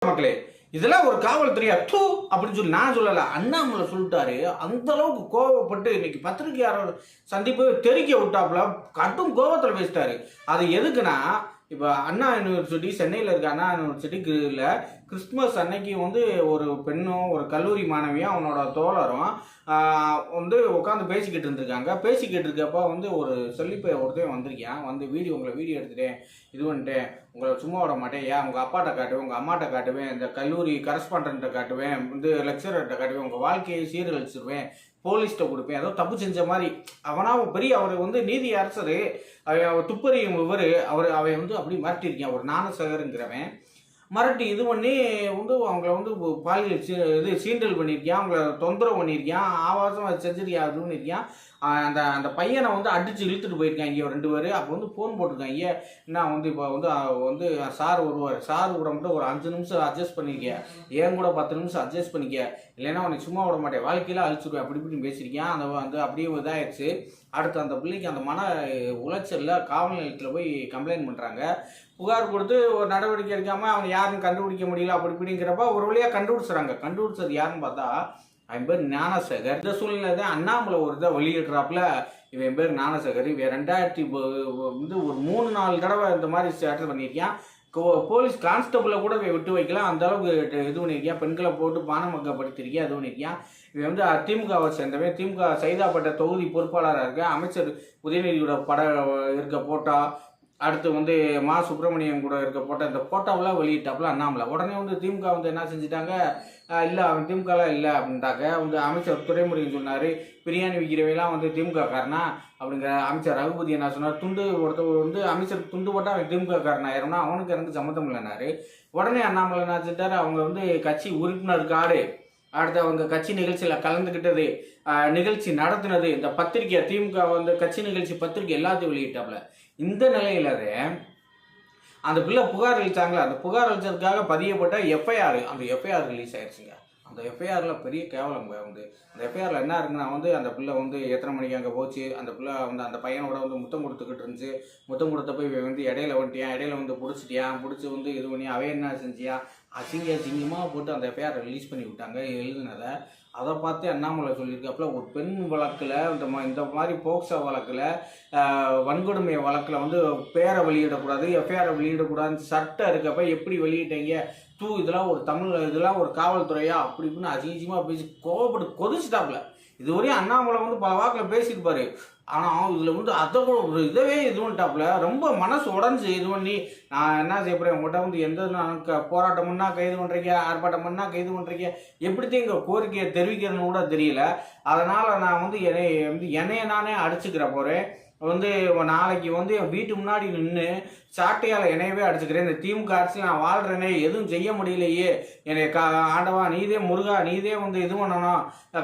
மக்களே, இதெல்லாம் ஒரு காவல்துறையா தூ அப்படின்னு சொல்லி நான் சொல்லல, அண்ணாமலை சொல்லிட்டாரு. அந்த அளவுக்கு கோவப்பட்டு இன்னைக்கு பத்திரிகையாளர் சந்திப்பு தெறிக்க விட்டாப்புல, கடும் கோபத்தில் பேசிட்டாரு. அது எதுக்குன்னா, இப்போ அண்ணா யூனிவர்சிட்டி, சென்னையில் இருக்க அண்ணா யூனிவர்சிட்டியில் கிறிஸ்துமஸ் அன்னைக்கு வந்து ஒரு பெண்ணும் ஒரு கல்லூரி மாணவியும் அவனோட தோழரும் வந்து உட்காந்து பேசிக்கிட்டு இருந்திருக்காங்க. பேசிக்கிட்டு இருக்கப்போ வந்து ஒரு செல்லிப்பை ஒருத்தையும் வந்திருக்கேன், வந்து உங்களை வீடியோ எடுத்துட்டேன், இது பண்ணிட்டேன், உங்களை சும்மா விட மாட்டேன், ஏன் உங்கள் அப்பாட்ட காட்டுவேன், உங்கள் அம்மாட்ட காட்டுவேன், இந்த கல்லூரி கரஸ்பாண்டன்ட்டை காட்டுவேன், வந்து லெக்சரர்கிட்ட காட்டுவேன், உங்கள் வாழ்க்கையை சீரழிச்சிருவேன், போலீஸ்கிட்ட கொடுப்பேன், ஏதோ தப்பு செஞ்ச மாதிரி. அவனா பெரிய அவர் வந்து நீதி அரசர், துப்பறியும் அவை வந்து அப்படி மிரட்டியிருக்கேன். ஒரு ஞானசேகருங்கிறவன் மிரட்டி இது பண்ணி வந்து அவங்கள வந்து பாலியல் சீண்டல் பண்ணியிருக்கேன், அவங்கள தொந்தரவு பண்ணியிருக்கேன், ஆபாசம் செஞ்சிருக்கேன், அது பண்ணியிருக்கேன். அந்த பையனை வந்து அடித்து இழுத்துட்டு போயிருக்காங்க ஒரு 2 பேர். அப்போ வந்து ஃபோன் போட்டிருக்காங்க, என்ன வந்து இப்போ வந்து சார் வருவார், சார் கூட மட்டும் ஒரு 5 நிமிஷம் அட்ஜஸ்ட் பண்ணிக்க, ஏன் கூட 10 நிமிஷம் அட்ஜஸ்ட் பண்ணிக்க, இல்லைன்னா உனக்கு சும்மா விட மாட்டேன், வாழ்க்கையில அழிச்சுடுவேன், அப்படி இப்படின்னு பேசியிருக்கேன். அந்த அப்படியே இதாகிடுச்சு. அடுத்து அந்த பிள்ளைக்கு அந்த மன உளைச்சலில் காவல் நிலையத்தில் போய் கம்ப்ளைண்ட் பண்ணுறாங்க. புகார் கொடுத்து ஒரு நடவடிக்கை எடுக்காமல் அவனை யாரும் கண்டுபிடிக்க முடியல, அப்படி இப்படிங்கிறப்ப ஒரு வழியாக கண்டுபிடிச்சிடறாங்க. கண்டுபிடிச்சது யாருன்னு பார்த்தா அவன் பேர் ஞானசேகர். இந்த சூழ்நிலை தான் அண்ணாமலை ஒரு இதை வெளியிடுறாப்புல, இவன் பேர் ஞானசேகர், இவன் 2000 வந்து ஒரு 3-4 தடவை இந்த மாதிரி ஸ்டேட்டஸ் பண்ணியிருக்கான். போலீஸ் கான்ஸ்டபிளை கூட விட்டு வைக்கலாம், அந்த அளவுக்கு இது பண்ணியிருக்கான். பெண்களை போட்டு பானமக்கப்படுத்திருக்கேன், இது பண்ணியிருக்கான். இவன் வந்து திமுகவை சேர்ந்தவன், திமுக சைதாப்பேட்டை தொகுதி பொறுப்பாளராக இருக்க, அமைச்சர் உதயநிதியோட படம் இருக்க போட்டோ, அடுத்து வந்து மா சுப்பிரமணியன் கூட இருக்க போட்டோ, இந்த போட்டோவெல்லாம் வெளியிட்டாப்புல அண்ணாமலை. உடனே வந்து திமுக வந்து என்ன செஞ்சுட்டாங்க, இல்லை அவன் திமுகலாம் இல்லை அப்படின்ட்டாங்க. வந்து அமைச்சர் துரைமுருகன் சொன்னார், பிரியாணி விற்கிறவையெல்லாம் வந்து திமுக காரனா அப்படிங்கிற. அமைச்சர் ரகுபதி என்ன சொன்னார், ஒருத்தர் வந்து அமைச்சருக்கு துண்டு போட்டால் அவன் திமுக காரனா ஆயிரும்னா அவனுக்கு எனக்கு சம்மந்தம் இல்லைனாரு. உடனே அண்ணாமலை என்ன செஞ்சார், அவங்க வந்து கட்சி உறுப்பினர் கார்டு, அடுத்து அவங்க கட்சி நிகழ்ச்சியில் கலந்துக்கிட்டது, நிகழ்ச்சி நடத்தினது, இந்த பத்திரிக்கை திமுக வந்து கட்சி நிகழ்ச்சி பத்திரிக்கை எல்லாத்தையும் வெளியிட்டாப்புல. இந்த நிலையில அந்த பிள்ளை புகார் அளித்தாங்களே, அந்த புகார் அளித்ததுக்காக பதியப்பட்ட எஃப்ஐஆர், அந்த எஃப்ஐஆர் ரிலீஸ் ஆயிடுச்சுங்க. அந்த எஃப்ஐஆரில் பெரிய கேவலம் வந்து அந்த எஃப்ஐஆரில் என்ன இருக்குன்னா வந்து அந்த பிள்ளை வந்து எத்தனை மணிக்கு அங்கே போச்சு, அந்த பிள்ளை வந்து அந்த பையனோட வந்து முத்தம் கொடுத்துக்கிட்டு இருந்துச்சு, முத்தம் கொடுத்தப்ப இவன் வந்து இடையில வந்து பிடிச்சிட்டியான், பிடிச்சி வந்து இது பண்ணி அவன் என்ன செஞ்சியா, அசிங்கமாக போட்டு அந்த எஃப்ஐஆர் ரிலீஸ் பண்ணி விட்டாங்க. எழுதுனதை அதை பார்த்து அண்ணாமலை சொல்லியிருக்காப்புல, ஒரு பெண் வழக்கில் இந்த மாதிரி போக்சோ வழக்கில், வன்கொடுமை வழக்கில் வந்து பேரை வெளியிடக்கூடாது, எஃப்ஐஆரை வெளியிடக்கூடாதுன்னு சட்டம் இருக்கப்ப எப்படி வெளியிட்டீங்க, இதெல்லாம் இதெல்லாம் ஒரு காவல்துறையா அப்படி இப்படின்னு அசிங்கமாக பேசி கோவப்பட்டு கொதிச்சுட்டாப்புல. இதுவரையும் அண்ணாமலை வந்து பல வாக்கில் பேசியிருப்பாரு, ஆனால் இதில் வந்து அதை ஒரு இதவே இது பண்ணிட்டாப்புல. ரொம்ப மனசு உடஞ்சி இது பண்ணி, நான் என்ன செய்ய போகிறேன், உங்கள்கிட்ட வந்து எந்த போராட்டம் பண்ணால் கைது பண்ணுறீங்க, ஆர்ப்பாட்டம் பண்ணால் கைது பண்ணுறீங்க, எப்படித்தான் எங்கள் கோரிக்கையை தெரிவிக்கிறதுன்னு கூட தெரியல. அதனால் நான் வந்து என்னைய நானே அடிச்சுக்கிற போகிறேன். வந்து நாளைக்கு வந்து என் வீட்டு முன்னாடி நின்று சாட்டையால் என்னையவே அடிச்சுக்கிறேன். இந்த திமுக அரசியல் நான் வாழ்கிறேனே, எதுவும் செய்ய முடியலையே, என்னை ஆண்டவா நீதே, முருகா நீதே வந்து இது பண்ணணும்,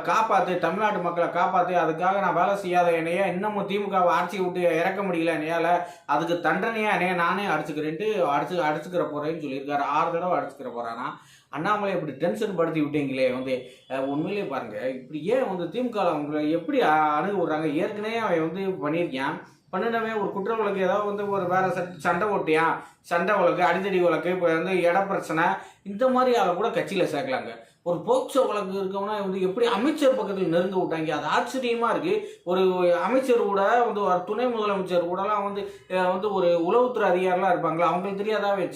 காப்பாற்று, தமிழ்நாட்டு மக்களை காப்பாற்று, அதுக்காக நான் வேலை செய்யாத என்னைய இன்னமும் திமுகவை ஆட்சியை விட்டு இறக்க முடியல என்னையால், அதுக்கு தண்டனையாக என்னைய நானே அடிச்சுக்கிறேன்ட்டு அடிச்சுக்கிற போகிறேன்னு சொல்லியிருக்காரு. 6 தடவை அடிச்சுக்கிற போகிறானா. அண்ணாமலை இப்படி டென்ஷன் படுத்தி விட்டீங்களே, வந்து உண்மையிலே பாருங்கள், இப்படி ஏன் வந்து திமுக அவங்களை எப்படி அணுகு விடுறாங்க. ஏற்கனவே அவன் வந்து பண்ணியிருக்கான், பண்ணினவன் ஒரு குற்ற வழக்கு ஏதாவது வந்து ஒரு வேற சண்டை ஓட்டியான், சண்டை வழக்கு, அடித்தடி வழக்கு, இப்போ வந்து இட பிரச்சனை, இந்த மாதிரி அதை கூட கட்சியில் சேர்க்கலாங்க. ஒரு போக்சோ வழக்கு இருக்கவனா வந்து எப்படி அமைச்சர் பக்கத்தில் நெருங்க விட்டாங்க, அது ஆச்சரியமா இருக்கு. ஒரு அமைச்சர் கூட வந்து ஒரு துணை முதலமைச்சர் கூடலாம் வந்து ஒரு உளவுத்துறை அதிகாரிலாம் இருப்பாங்களா, அவங்களுக்கு தெரியாதாவே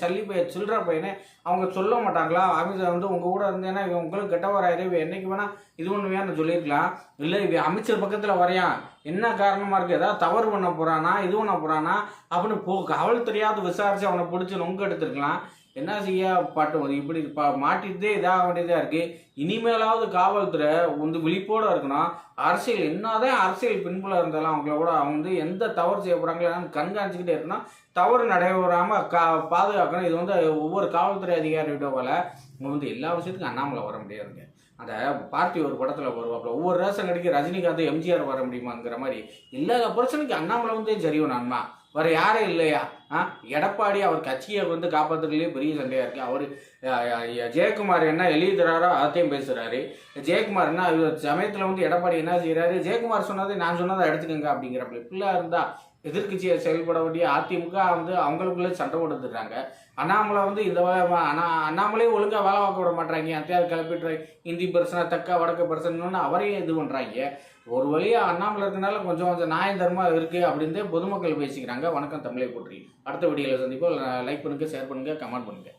சில்லற பையனே அவங்க சொல்ல மாட்டாங்களா, அமைச்சர் வந்து உங்க கூட இருந்தேன்னா இவன் உங்களுக்கு கெட்டவராயிரு, என்னைக்கு வேணா இது பண்ணுவேன்னு சொல்லியிருக்கலாம். இல்லை இவன் அமைச்சர் பக்கத்தில் வரையான், என்ன காரணமா இருக்கு, ஏதாவது தவறு பண்ண போறானா, இது பண்ண போறானா அப்படின்னு காவல் தெரியாது விசாரிச்சு அவனை பிடிச்சி நொங்க எடுத்துருக்கலாம். என்ன செய்ய பாட்டு இப்படி மாட்டிகிட்டே இதாக வேண்டியதாக இருக்குது. இனிமேலாவது காவல்துறை வந்து விழிப்போடு இருக்கணும். அரசியல் என்னதான் அரசியல் பின்புல இருந்தாலும் அவங்க வந்து எந்த தவறு செய்ய போகிறாங்களோ கண்காணிச்சுக்கிட்டே இருக்கணும், தவறு நடைபெறாமல் பாதுகாக்கணும். இது வந்து ஒவ்வொரு காவல்துறை அதிகாரிகிட்ட போல வந்து எல்லா விஷயத்துக்கும் அண்ணாமலை வர முடியாதுங்க. அந்த பார்ட்டி ஒரு படத்தில் வருவாப்புல, ஒவ்வொரு ரேஷன் கடைக்கு ரஜினிகாந்த் எம்ஜிஆர் வர முடியுமாங்கிற மாதிரி எல்லா பிரச்சனைக்கும் அண்ணாமலை வந்து சரியும் நன்மா, வேறு யாரும் இல்லையா. எடப்பாடி அவர் கட்சியை வந்து காப்பாற்றுறதுலேயே பெரிய சண்டையாக இருக்குது. அவர் ஜெயக்குமார் என்ன எழுதுறாரோ அதையும் பேசுகிறாரு. ஜெயக்குமார் என்ன சமயத்தில் வந்து எடப்பாடி என்ன செய்கிறாரு, ஜெயக்குமார் சொன்னதை நான் சொன்னதை எடுத்துக்கோங்க அப்படிங்கிறப்ப இப்படிலாம் இருந்தால் எதிர்க்கட்சியை செயல்பட வேண்டிய அதிமுக வந்து அவங்களுக்குள்ளே சண்டை கொடுத்துட்றாங்க. அண்ணாமலை வந்து இந்த அண்ணாமலையே ஒழுங்காக வேலை பார்க்க விட மாட்டாங்க. அத்தையாவது கிளப்பிட்டு இந்தி பிரச்சனை தக்க வடக்கு பிரச்சனைன்னு அவரையும் இது பண்ணுறாங்க. ஒரு வழியாக அண்ணாமலை இருக்கனால கொஞ்சம் கொஞ்சம் நியாயம் தர்மம் இருக்குது அப்படின்னு பொதுமக்கள் பேசிக்கிறாங்க. வணக்கம் தமிழை போற்றி. அடுத்த வீடியோவில் சந்திப்போம். லைக் பண்ணுங்கள், ஷேர் பண்ணுங்கள், கமெண்ட் பண்ணுங்கள்.